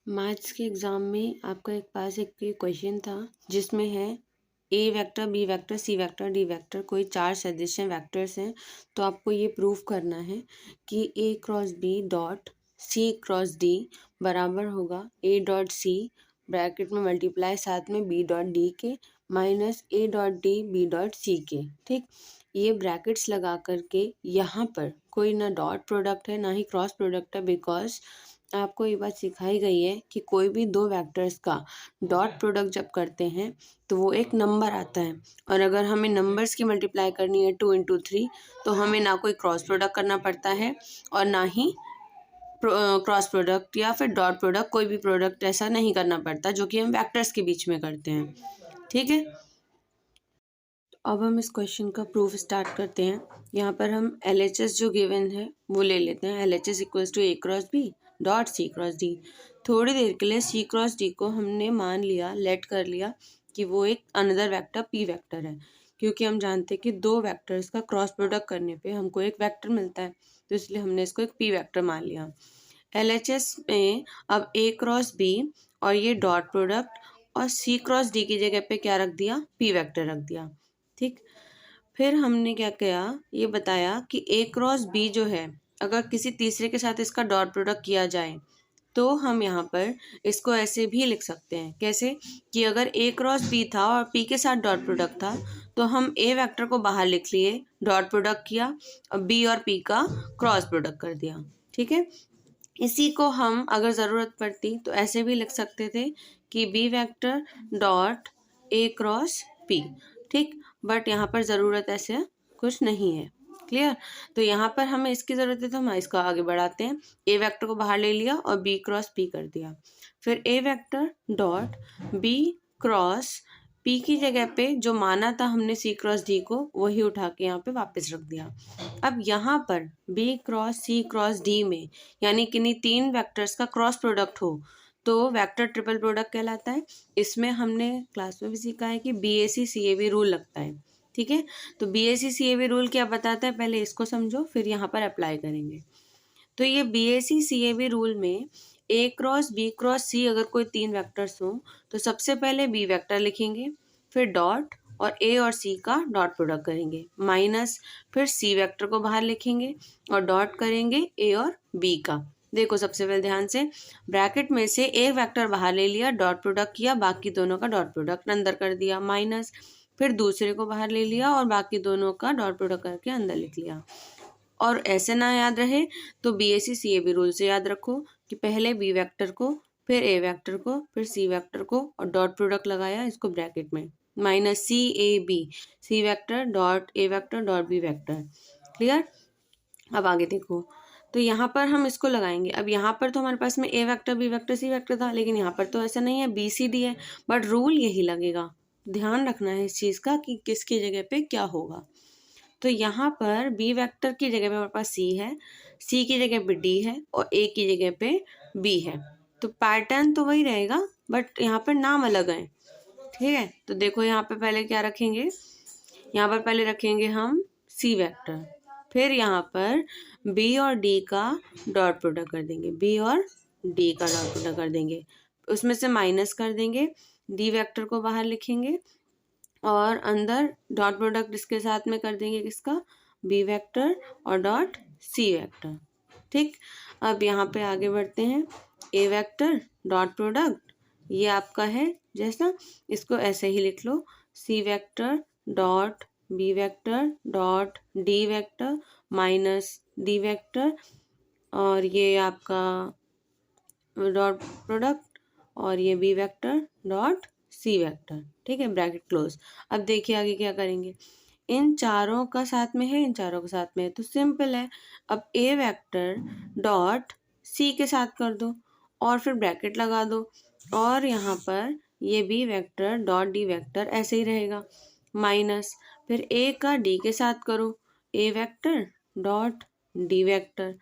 Maths के exam में आपका एक पास एक क्वेश्चन था जिसमें है ए vector, B vector, C vector, D vector, कोई 4 सदस्य वेक्टर्स हैं। तो आपको ये प्रूव करना है कि A cross B dot C cross D बराबर होगा ए डॉट सी ब्रैकेट में मल्टीप्लाई साथ में बी डॉट डी के minus A dot D B dot C के। ठीक, ये ब्रैकेट्स लगा करके यहाँ पर कोई ना डॉट प्रोडक्ट है ना ही क्रॉस प्रोडक्ट है, बिकॉज आपको ये बात सिखाई गई है कि कोई भी दो वेक्टर्स का डॉट प्रोडक्ट जब करते हैं तो वो एक नंबर आता है, और अगर हमें नंबर्स की मल्टीप्लाई करनी है 2 इंटू 3 तो हमें ना कोई क्रॉस प्रोडक्ट करना पड़ता है और ना ही क्रॉस प्रोडक्ट या फिर डॉट प्रोडक्ट, कोई भी प्रोडक्ट ऐसा नहीं करना पड़ता जो कि हम वेक्टर्स के बीच में करते हैं। ठीक है, अब हम इस क्वेश्चन का प्रूफ स्टार्ट करते हैं। यहाँ पर हम LHS जो गिवन है वो ले लेते हैं। LHS equals to A cross B dot C cross D. थोड़ी देर के लिए सी क्रॉस डी को हमने मान लिया, लेट कर लिया कि वो एक अनदर वेक्टर पी वेक्टर है, क्योंकि हम जानते हैं कि दो वेक्टर्स का क्रॉस प्रोडक्ट करने पे हमको एक वेक्टर मिलता है, तो इसलिए हमने इसको एक पी वेक्टर मान लिया। LHS में अब ए क्रॉस बी और ये डॉट प्रोडक्ट और सी क्रॉस डी की जगह पे क्या रख दिया, पी वेक्टर रख दिया। ठीक, फिर हमने क्या किया, ये बताया कि ए क्रॉस बी जो है अगर किसी तीसरे के साथ इसका डॉट प्रोडक्ट किया जाए तो हम यहाँ पर इसको ऐसे भी लिख सकते हैं। कैसे कि अगर ए क्रॉस बी था और पी के साथ डॉट प्रोडक्ट था तो हम ए वेक्टर को बाहर लिख लिए, डॉट प्रोडक्ट किया और बी और पी का क्रॉस प्रोडक्ट कर दिया। ठीक है, इसी को हम अगर ज़रूरत पड़ती तो ऐसे भी लिख सकते थे कि B vector dot A cross P. ठीक, बट यहाँ पर ज़रूरत ऐसे कुछ नहीं है। क्लियर, तो यहाँ पर हमें इसकी ज़रूरत है तो हम इसका आगे बढ़ाते हैं। ए वेक्टर को बाहर ले लिया और बी क्रॉस पी कर दिया। फिर A vector dot B cross P की जगह पे जो माना था हमने सी क्रॉस डी को, वही उठा के यहाँ पे वापस रख दिया। अब यहाँ पर बी क्रॉस सी क्रॉस डी में यानी किन्हीं तीन वेक्टर्स का क्रॉस प्रोडक्ट हो तो वेक्टर ट्रिपल प्रोडक्ट कहलाता है। इसमें हमने क्लास में भी सीखा है कि BAC CAB रूल लगता है। ठीक है, तो BAC CAB रूल क्या बताता है, पहले इसको समझो फिर यहाँ पर अप्लाई करेंगे। तो ये BAC CAB रूल में ए क्रॉस बी क्रॉस सी अगर कोई तीन वेक्टर्स हो तो सबसे पहले बी वेक्टर लिखेंगे, फिर डॉट और ए और सी का डॉट प्रोडक्ट करेंगे, माइनस फिर सी वेक्टर को बाहर लिखेंगे और डॉट करेंगे ए और बी का। देखो सबसे पहले ध्यान से, ब्रैकेट में से एक वेक्टर बाहर ले लिया, डॉट प्रोडक्ट किया, बाकी दोनों का डॉट प्रोडक्ट अंदर कर दिया, माइनस फिर दूसरे को बाहर ले लिया और बाकी दोनों का डॉट प्रोडक्ट करके अंदर लिख लिया। और ऐसे ना याद रहे तो BAC CAB रूल से याद रखो कि पहले बी वेक्टर को, फिर ए वेक्टर को, फिर सी वेक्टर को और डॉट प्रोडक्ट लगाया इसको ब्रैकेट में, minus CAB C vector dot A vector dot B vector. Clear, अब आगे देखो, तो यहाँ पर हम इसको लगाएंगे। अब यहाँ पर तो हमारे पास में A vector B vector C vector था, लेकिन यहाँ पर तो ऐसा नहीं है, BCD है, बट रूल यही लगेगा। ध्यान रखना है इस चीज़ का कि किसकी जगह पे क्या होगा। तो यहाँ पर बी वेक्टर की जगह पे हमारे पास सी है, सी की जगह पे डी है और ए की जगह पे बी है। तो पैटर्न तो वही रहेगा बट यहाँ पर नाम अलग है। ठीक है, तो देखो यहाँ पे पहले क्या रखेंगे, यहाँ पर पहले रखेंगे हम सी वेक्टर, फिर यहाँ पर बी और डी का डॉट प्रोडक्ट कर देंगे, बी और डी का डॉट प्रोडक्ट कर देंगे, उसमें से माइनस कर देंगे, डी वेक्टर को बाहर लिखेंगे और अंदर डॉट प्रोडक्ट इसके साथ में कर देंगे किसका, बी वेक्टर और डॉट सी वेक्टर। ठीक, अब यहाँ पे आगे बढ़ते हैं। ए वेक्टर डॉट प्रोडक्ट ये आपका है जैसा, इसको ऐसे ही लिख लो, C vector dot B vector dot D vector minus D vector और ये आपका डॉट प्रोडक्ट और ये B vector dot C vector. ठीक है, ब्रैकेट क्लोज। अब देखिए आगे क्या करेंगे, इन चारों का साथ में है, इन चारों का साथ में है, तो सिंपल है। अब ए वेक्टर डॉट सी के साथ कर दो और फिर ब्रैकेट लगा दो और यहाँ पर ये B vector dot D vector ऐसे ही रहेगा, माइनस फिर ए का डी के साथ करो, ए वेक्टर डॉट डी वेक्टर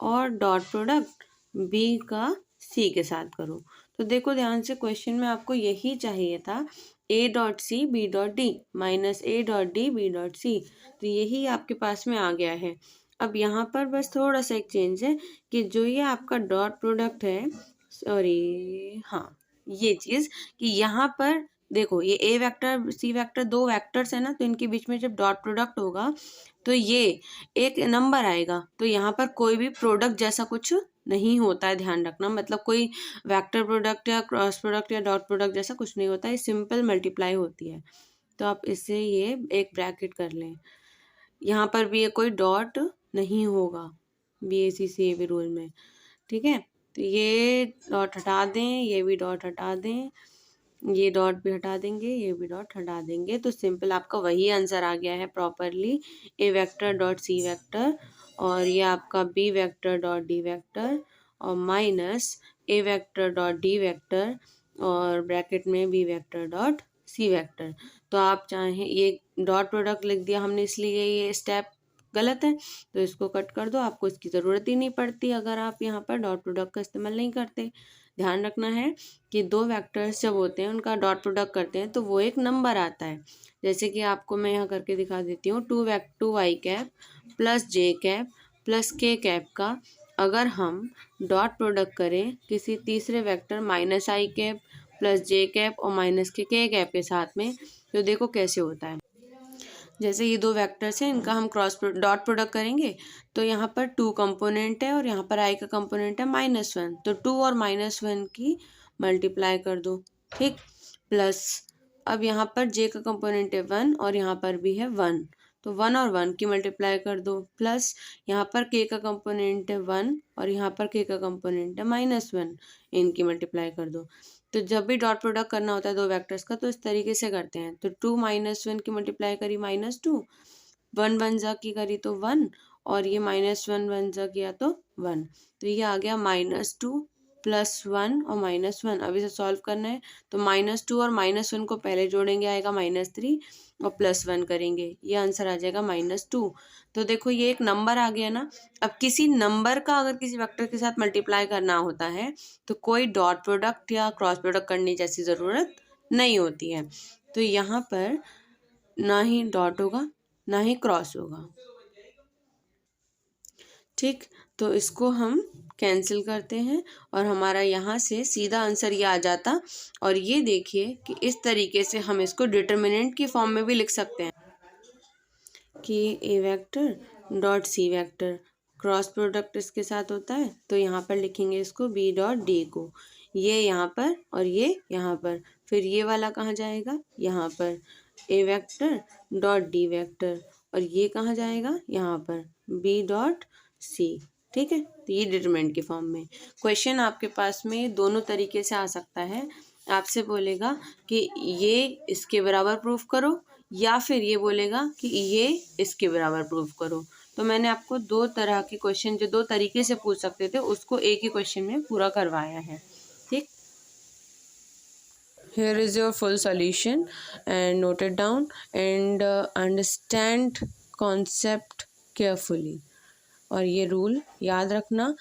और डॉट प्रोडक्ट बी का सी के साथ करो। तो देखो ध्यान से, क्वेश्चन में आपको यही चाहिए था, A dot C B dot D minus A dot D B dot C, तो यही आपके पास में आ गया है। अब यहाँ पर बस थोड़ा सा एक चेंज है कि जो ये आपका डॉट प्रोडक्ट है सॉरी, हाँ, ये चीज़ कि यहाँ पर देखो ये ए वेक्टर सी वेक्टर दो वेक्टर्स है ना, तो इनके बीच में जब डॉट प्रोडक्ट होगा तो ये एक नंबर आएगा, तो यहाँ पर कोई भी प्रोडक्ट जैसा कुछ नहीं होता है, ध्यान रखना। मतलब कोई वेक्टर प्रोडक्ट या क्रॉस प्रोडक्ट या डॉट प्रोडक्ट जैसा कुछ नहीं होता है, सिंपल मल्टीप्लाई होती है। तो आप इससे ये एक ब्रैकेट कर लें। यहाँ पर भी ये कोई डॉट नहीं होगा BAC/CAB रूल में, ठीक है। तो ये डॉट हटा दें, ये भी डॉट हटा दें, ये डॉट भी हटा देंगे, ये भी डॉट हटा देंगे, तो सिंपल आपका वही आंसर आ गया है properly, A vector dot C vector, और ये आपका B vector dot D vector, और minus A vector dot D vector, और ब्रैकेट में B vector dot C vector. तो आप चाहें, ये डॉट प्रोडक्ट लिख दिया हमने इसलिए ये स्टेप गलत है, तो इसको कट कर दो, आपको इसकी ज़रूरत ही नहीं पड़ती अगर आप यहाँ पर डॉट प्रोडक्ट का इस्तेमाल नहीं करते। ध्यान रखना है कि दो वेक्टर्स जब होते हैं उनका डॉट प्रोडक्ट करते हैं तो वो एक नंबर आता है। जैसे कि आपको मैं यहाँ करके दिखा देती हूँ, 2y cap plus j cap plus k cap का अगर हम डॉट प्रोडक्ट करें किसी तीसरे vector -i cap plus j cap और -k कैप के साथ में, तो देखो कैसे होता है। जैसे ये दो वेक्टर्स हैं, इनका हम डॉट प्रोडक्ट करेंगे तो यहाँ पर 2 कंपोनेंट है और यहाँ पर i का कंपोनेंट है -1, तो 2 और -1 की मल्टीप्लाई कर दो, ठीक। प्लस अब यहाँ पर j का कंपोनेंट है 1 और यहाँ पर भी है 1, तो 1 और 1 की मल्टीप्लाई कर दो। प्लस यहाँ पर k का कंपोनेंट है 1 और यहाँ पर k का कंपोनेंट है -1, इनकी मल्टीप्लाई कर दो। तो जब भी डॉट प्रोडक्ट करना होता है दो वेक्टर्स का तो इस तरीके से करते हैं। तो 2 -1 की मल्टीप्लाई करी -2, 1 1 जा की करी तो 1, और ये -1 1 जा किया तो 1, तो ये आ गया -2 प्लस 1 और -1। अब इसे सॉल्व करना है तो -2 और -1 को पहले जोड़ेंगे, आएगा -3 और +1 करेंगे, ये आंसर आ जाएगा -2। तो देखो ये एक नंबर आ गया ना। अब किसी नंबर का अगर किसी वेक्टर के साथ मल्टीप्लाई करना होता है तो कोई डॉट प्रोडक्ट या क्रॉस प्रोडक्ट करने जैसी ज़रूरत नहीं होती है। तो यहाँ पर ना ही डॉट होगा ना ही क्रॉस होगा, ठीक। तो इसको हम कैंसिल करते हैं और हमारा यहाँ से सीधा आंसर ये आ जाता। और ये देखिए कि इस तरीके से हम इसको डिटर्मिनेंट की फॉर्म में भी लिख सकते हैं कि A vector dot C vector cross product इसके साथ होता है, तो यहाँ पर लिखेंगे इसको बी डॉट डी को, ये यहाँ पर और ये यहाँ पर, फिर ये वाला कहाँ जाएगा, यहाँ पर ए वेक्टर डॉट डी वेक्टर, और ये कहाँ जाएगा, यहाँ पर बी डॉट सी, ठीक है। तो ये डिटरमिनेंट की फॉर्म में क्वेश्चन आपके पास में दोनों तरीके से आ सकता है। आपसे बोलेगा कि ये इसके बराबर प्रूफ करो, या फिर ये बोलेगा कि ये इसके बराबर प्रूफ करो। तो मैंने आपको दो तरह के क्वेश्चन जो दो तरीके से पूछ सकते थे उसको एक ही क्वेश्चन में पूरा करवाया है, ठीक। Here is your full solution and note it down and understand concept carefully। और ये रूल याद रखना,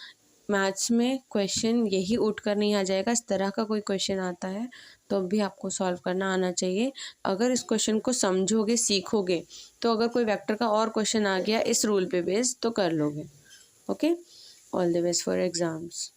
मैथ्स में क्वेश्चन यही उठ कर नहीं आ जाएगा, इस तरह का कोई क्वेश्चन आता है तो भी आपको सॉल्व करना आना चाहिए। अगर इस क्वेश्चन को समझोगे सीखोगे तो अगर कोई वेक्टर का और क्वेश्चन आ गया इस रूल पे बेस्ड तो कर लोगे। Okay, all the best for exams.